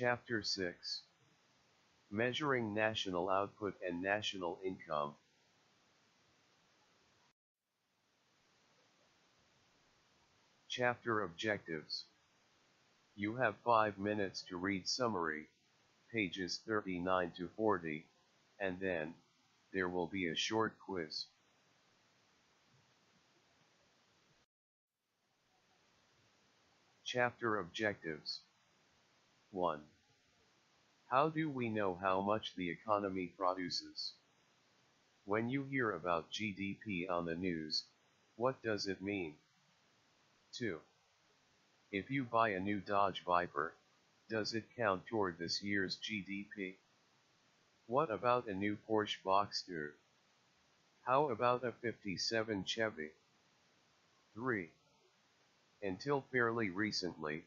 Chapter 6. Measuring National Output and National Income. Chapter Objectives. You have 5 minutes to read summary, pages 39 to 40, and then, there will be a short quiz. Chapter Objectives. 1. How do we know how much the economy produces? When you hear about GDP on the news, what does it mean? 2. If you buy a new Dodge Viper, does it count toward this year's GDP? What about a new Porsche Boxster? How about a 57 Chevy? 3. Until fairly recently,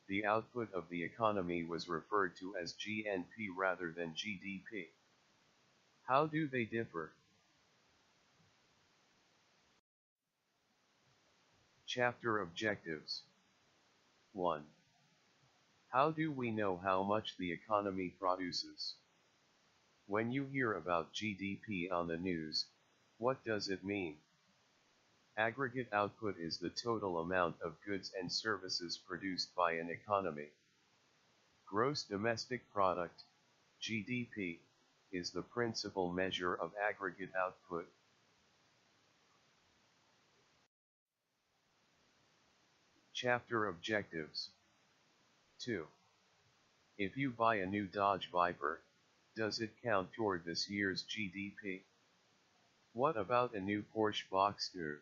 the output of the economy was referred to as GNP rather than GDP. How do they differ? Chapter Objectives. 1. How do we know how much the economy produces? When you hear about GDP on the news, what does it mean? Aggregate output is the total amount of goods and services produced by an economy. Gross domestic product, GDP, is the principal measure of aggregate output. Chapter Objectives. 2. If you buy a new Dodge Viper, does it count toward this year's GDP? What about a new Porsche Boxster?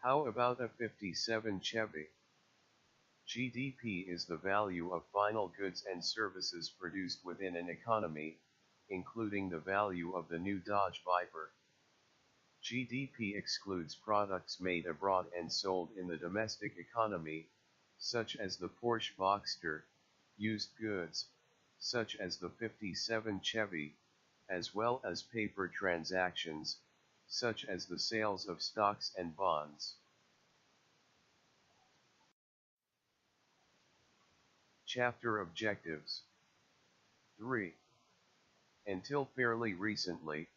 How about a 57 Chevy? GDP is the value of final goods and services produced within an economy, including the value of the new Dodge Viper. GDP excludes products made abroad and sold in the domestic economy, such as the Porsche Boxster, used goods, such as the 57 Chevy, as well as paper transactions, such as the sales of stocks and bonds. Chapter Objectives. 3. Until fairly recently,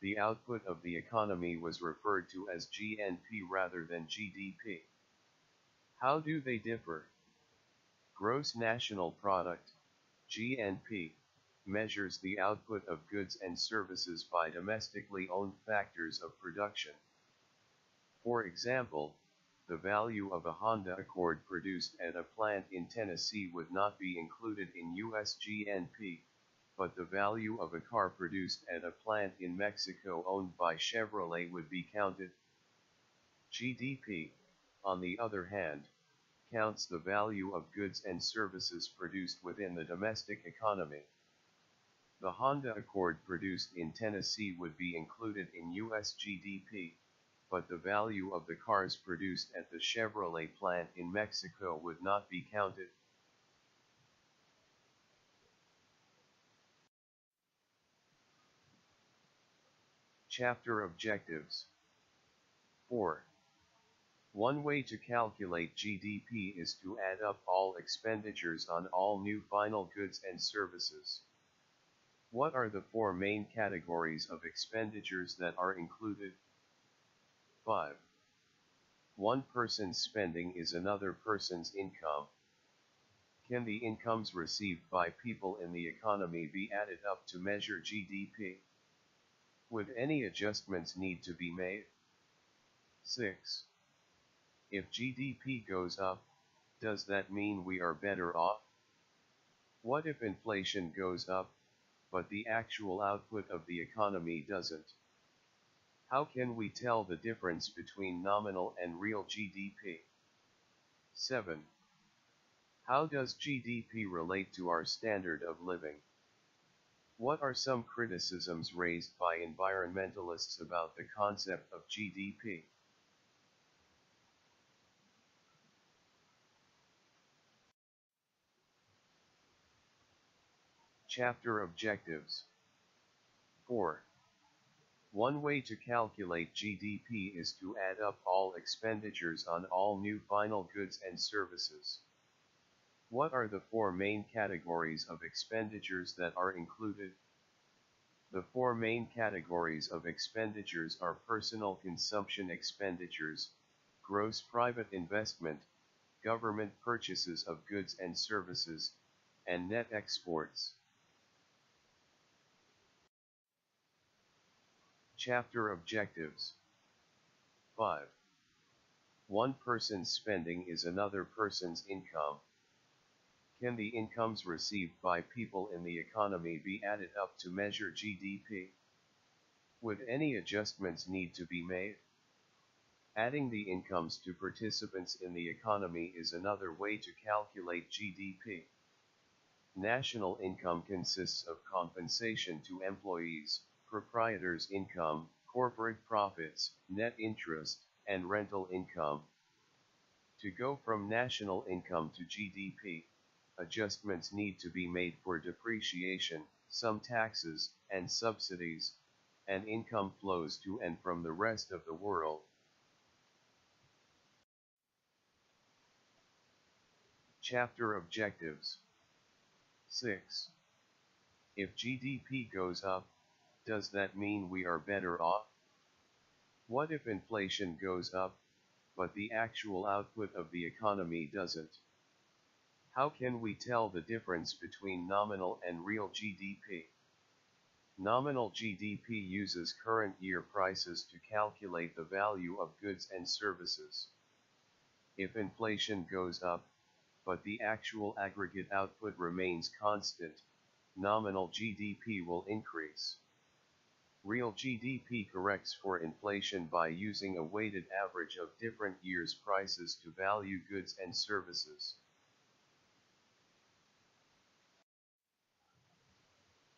the output of the economy was referred to as GNP rather than GDP. How do they differ? Gross National Product, GNP, measures the output of goods and services by domestically owned factors of production. For example, the value of a Honda Accord produced at a plant in Tennessee would not be included in US GNP, but the value of a car produced at a plant in Mexico owned by Chevrolet would be counted. GDP, on the other hand, counts the value of goods and services produced within the domestic economy. The Honda Accord produced in Tennessee would be included in US GDP, but the value of the cars produced at the Chevrolet plant in Mexico would not be counted. Chapter Objectives. 4. One way to calculate GDP is to add up all expenditures on all new final goods and services. What are the 4 main categories of expenditures that are included? 5. One person's spending is another person's income. Can the incomes received by people in the economy be added up to measure GDP? Would any adjustments need to be made? 6. If GDP goes up, does that mean we are better off? What if inflation goes up, but the actual output of the economy doesn't? How can we tell the difference between nominal and real GDP? 7. How does GDP relate to our standard of living? What are some criticisms raised by environmentalists about the concept of GDP? Chapter Objectives. 4. One way to calculate GDP is to add up all expenditures on all new final goods and services. What are the four main categories of expenditures that are included? The four main categories of expenditures are personal consumption expenditures, gross private investment, government purchases of goods and services, and net exports. Chapter Objectives 5. One person's spending is another person's income. Can the incomes received by people in the economy be added up to measure GDP? Would any adjustments need to be made? Adding the incomes to participants in the economy is another way to calculate GDP. National income consists of compensation to employees, proprietors' income, corporate profits, net interest, and rental income. To go from national income to GDP, adjustments need to be made for depreciation, some taxes, and subsidies, and income flows to and from the rest of the world. Chapter Objectives 6. If GDP goes up, does that mean we are better off? What if inflation goes up, but the actual output of the economy doesn't? How can we tell the difference between nominal and real GDP? Nominal GDP uses current year prices to calculate the value of goods and services. If inflation goes up, but the actual aggregate output remains constant, nominal GDP will increase. Real GDP corrects for inflation by using a weighted average of different years' prices to value goods and services.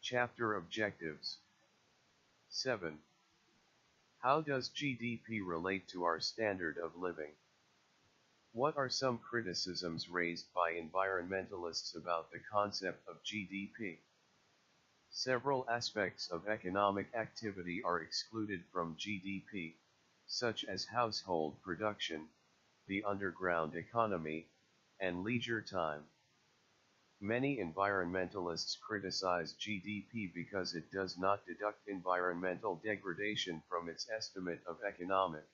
Chapter Objectives 7. How does GDP relate to our standard of living? What are some criticisms raised by environmentalists about the concept of GDP? Several aspects of economic activity are excluded from GDP, such as household production, the underground economy, and leisure time. Many environmentalists criticize GDP because it does not deduct environmental degradation from its estimate of economic.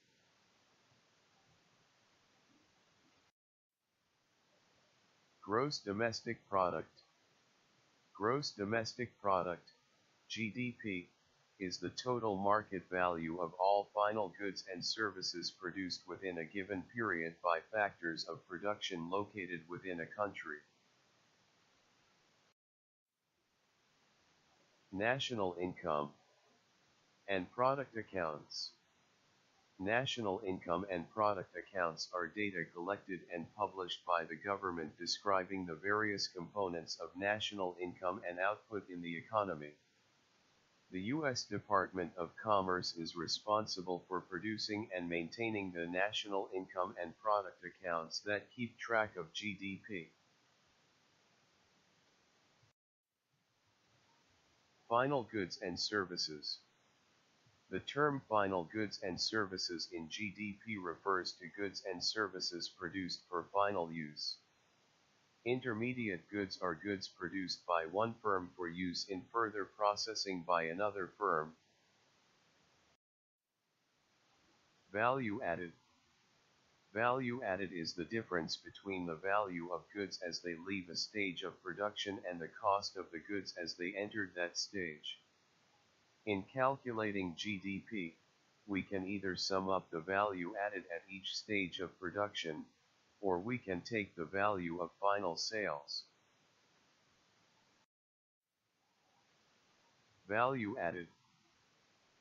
Gross Domestic Product. Gross Domestic Product, GDP, is the total market value of all final goods and services produced within a given period by factors of production located within a country. National income and product accounts. National income and product accounts are data collected and published by the government describing the various components of national income and output in the economy. The U.S. Department of Commerce is responsible for producing and maintaining the national income and product accounts that keep track of GDP. Final goods and services. The term final goods and services in GDP refers to goods and services produced for final use. Intermediate goods are goods produced by one firm for use in further processing by another firm. Value added. Value added is the difference between the value of goods as they leave a stage of production and the cost of the goods as they entered that stage. In calculating GDP, we can either sum up the value added at each stage of production, or we can take the value of final sales. Value added.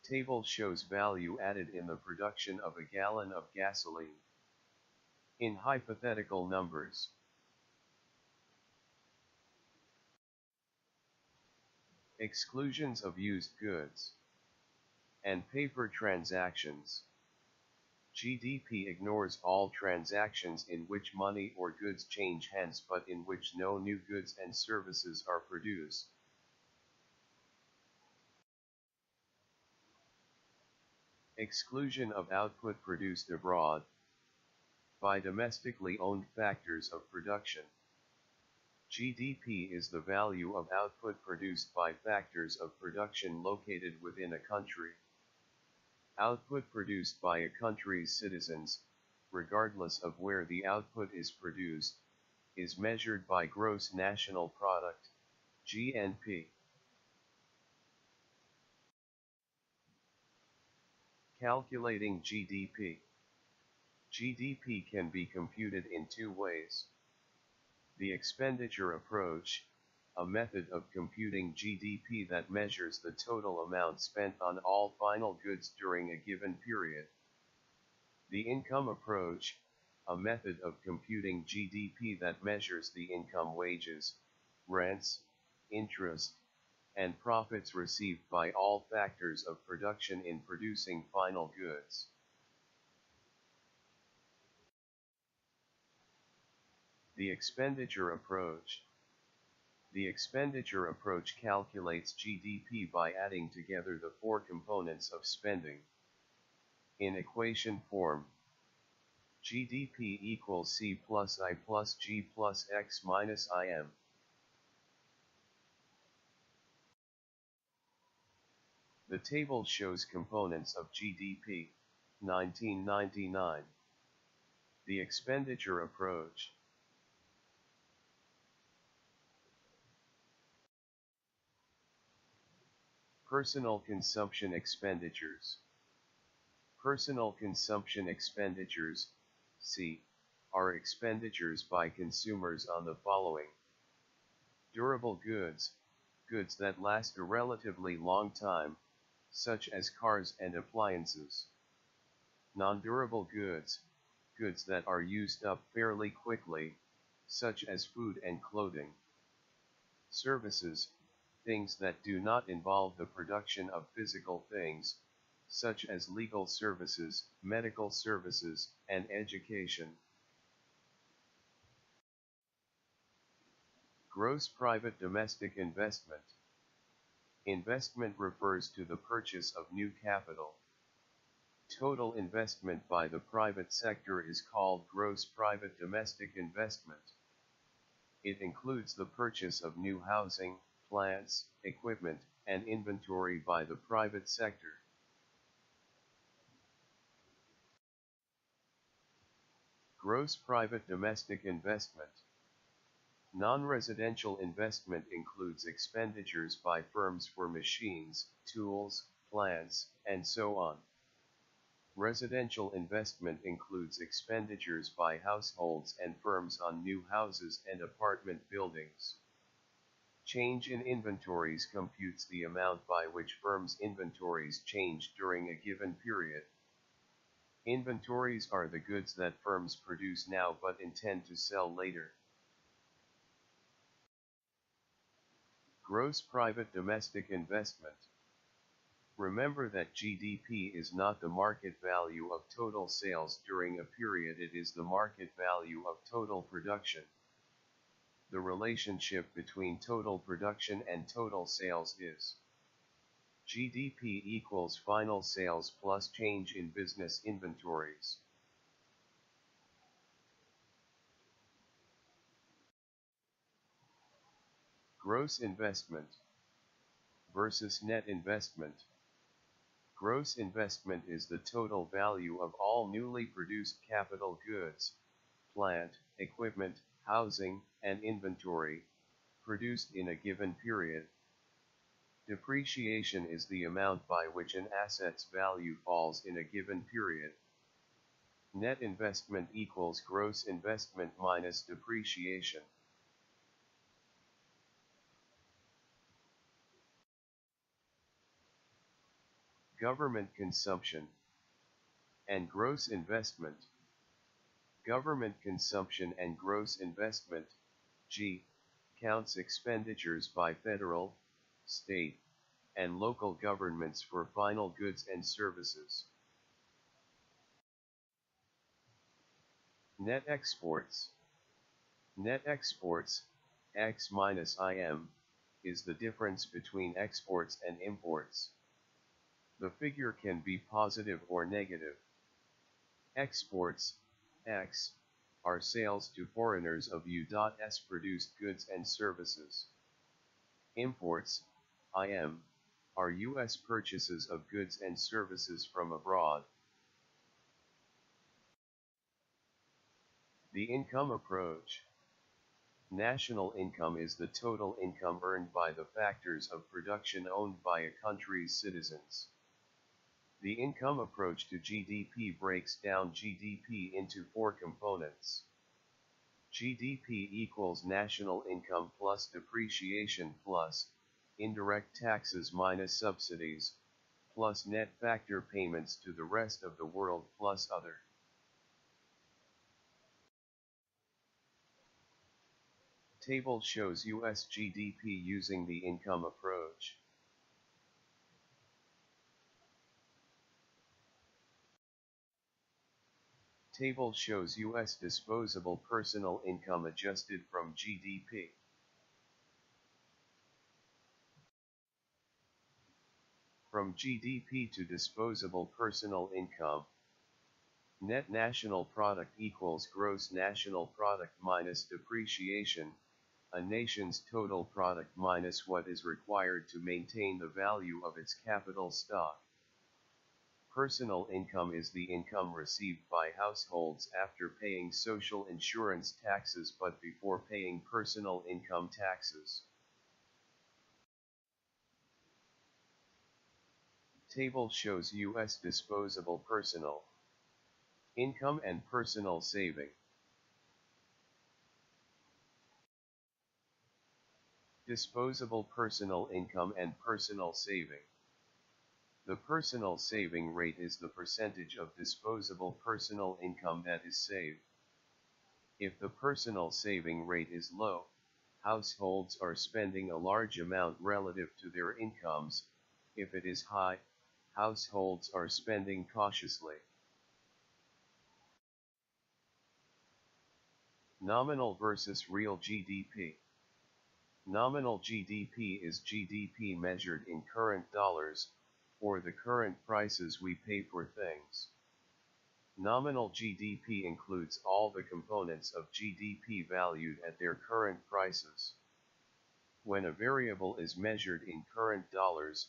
Table shows value added in the production of a gallon of gasoline. In hypothetical numbers. Exclusions of used goods and paper transactions. GDP ignores all transactions in which money or goods change hands but in which no new goods and services are produced. Exclusion of output produced abroad by domestically owned factors of production. GDP is the value of output produced by factors of production located within a country. Output produced by a country's citizens, regardless of where the output is produced, is measured by gross national product, GNP. Calculating GDP. GDP can be computed in two ways. The expenditure approach, a method of computing GDP that measures the total amount spent on all final goods during a given period. The income approach, a method of computing GDP that measures the income, wages, rents, interest, and profits received by all factors of production in producing final goods. The expenditure approach. The expenditure approach calculates GDP by adding together the four components of spending. In equation form, GDP equals C plus I plus G plus X minus IM. The table shows components of GDP, 1999. The expenditure approach. Personal consumption expenditures. Personal consumption expenditures, C, are expenditures by consumers on the following: durable goods, goods that last a relatively long time, such as cars and appliances. Non-durable goods, goods that are used up fairly quickly, such as food and clothing. Services, things that do not involve the production of physical things, such as legal services, medical services, and education. Gross private domestic investment. Investment refers to the purchase of new capital. Total investment by the private sector is called gross private domestic investment. It includes the purchase of new housing, plants, equipment, and inventory by the private sector. Gross private domestic investment. Non-residential investment includes expenditures by firms for machines, tools, plants, and so on. Residential investment includes expenditures by households and firms on new houses and apartment buildings. Change in inventories computes the amount by which firms' inventories change during a given period. Inventories are the goods that firms produce now but intend to sell later. Gross private domestic investment. Remember that GDP is not the market value of total sales during a period, it is the market value of total production. The relationship between total production and total sales is GDP equals final sales plus change in business inventories. Gross investment versus net investment. Gross investment is the total value of all newly produced capital goods, plant, equipment, housing, and inventory, produced in a given period. Depreciation is the amount by which an asset's value falls in a given period. Net investment equals gross investment minus depreciation. Government consumption and gross investment. Government consumption and gross investment, G, counts expenditures by federal, state, and local governments for final goods and services. Net exports. Net exports, X minus IM, is the difference between exports and imports. The figure can be positive or negative. Exports, X, are sales to foreigners of U.S. produced goods and services. Imports, IM, are U.S. purchases of goods and services from abroad. The income approach. National income is the total income earned by the factors of production owned by a country's citizens. The income approach to GDP breaks down GDP into four components. GDP equals national income plus depreciation plus indirect taxes minus subsidies, plus net factor payments to the rest of the world plus other. Table shows US GDP using the income approach. Table shows US disposable personal income adjusted from GDP. From GDP to disposable personal income. Net national product equals gross national product minus depreciation, a nation's total product minus what is required to maintain the value of its capital stock. Personal income is the income received by households after paying social insurance taxes but before paying personal income taxes. Table shows U.S. disposable personal income and personal saving. Disposable personal income and personal saving. The personal saving rate is the percentage of disposable personal income that is saved. If the personal saving rate is low, households are spending a large amount relative to their incomes. If it is high, households are spending cautiously. Nominal versus real GDP. Nominal GDP is GDP measured in current dollars, or the current prices we pay for things. Nominal GDP includes all the components of GDP valued at their current prices. When a variable is measured in current dollars,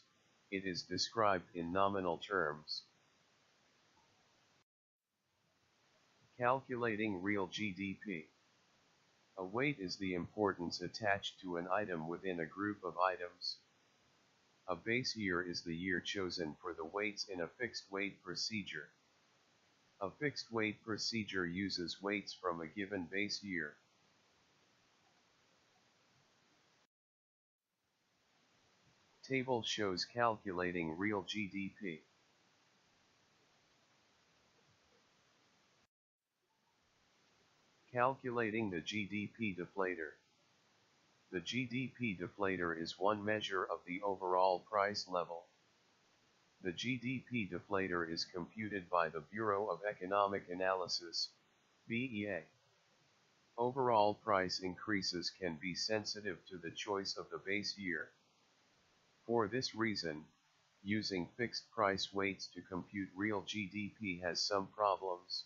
it is described in nominal terms. Calculating real GDP. A weight is the importance attached to an item within a group of items. A base year is the year chosen for the weights in a fixed weight procedure. A fixed weight procedure uses weights from a given base year. Table shows calculating real GDP. Calculating the GDP deflator. The GDP deflator is one measure of the overall price level. The GDP deflator is computed by the Bureau of Economic Analysis, BEA. Overall price increases can be sensitive to the choice of the base year. For this reason, using fixed price weights to compute real GDP has some problems.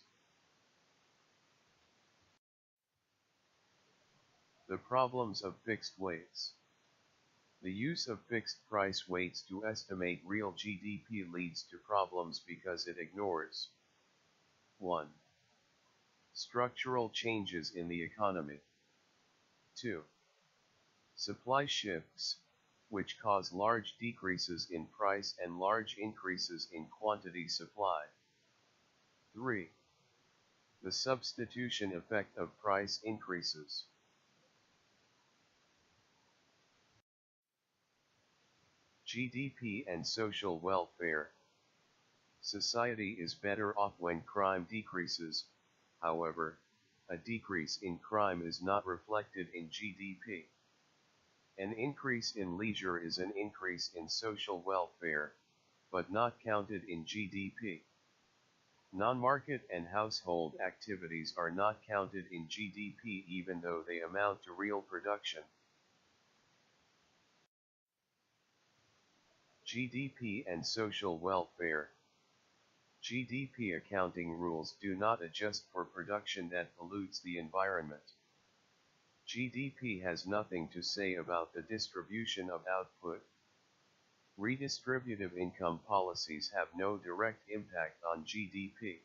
The problems of fixed weights. The use of fixed price weights to estimate real GDP leads to problems because it ignores 1. Structural changes in the economy. 2. Supply shifts, which cause large decreases in price and large increases in quantity supplied. 3. The substitution effect of price increases. GDP and social welfare. Society is better off when crime decreases. However, a decrease in crime is not reflected in GDP. An increase in leisure is an increase in social welfare, but not counted in GDP. Non-market and household activities are not counted in GDP even though they amount to real production. GDP and social welfare. GDP accounting rules do not adjust for production that pollutes the environment. GDP has nothing to say about the distribution of output. Redistributive income policies have no direct impact on GDP.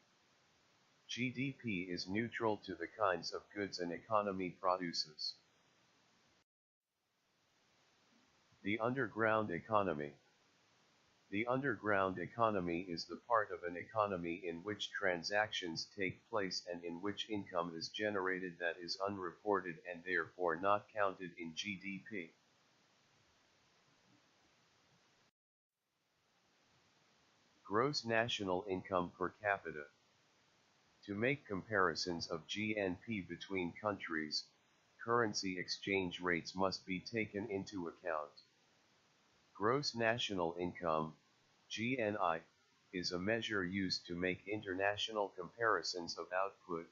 GDP is neutral to the kinds of goods an economy produces. The underground economy. The underground economy is the part of an economy in which transactions take place and in which income is generated that is unreported and therefore not counted in GDP. Gross national income per capita. To make comparisons of GNP between countries, currency exchange rates must be taken into account. Gross national income, GNI, is a measure used to make international comparisons of output.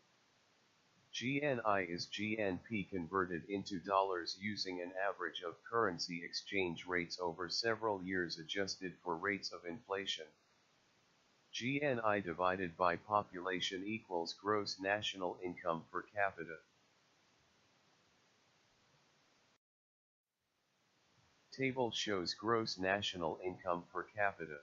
GNI is GNP converted into dollars using an average of currency exchange rates over several years adjusted for rates of inflation. GNI divided by population equals gross national income per capita. Table shows gross national income per capita.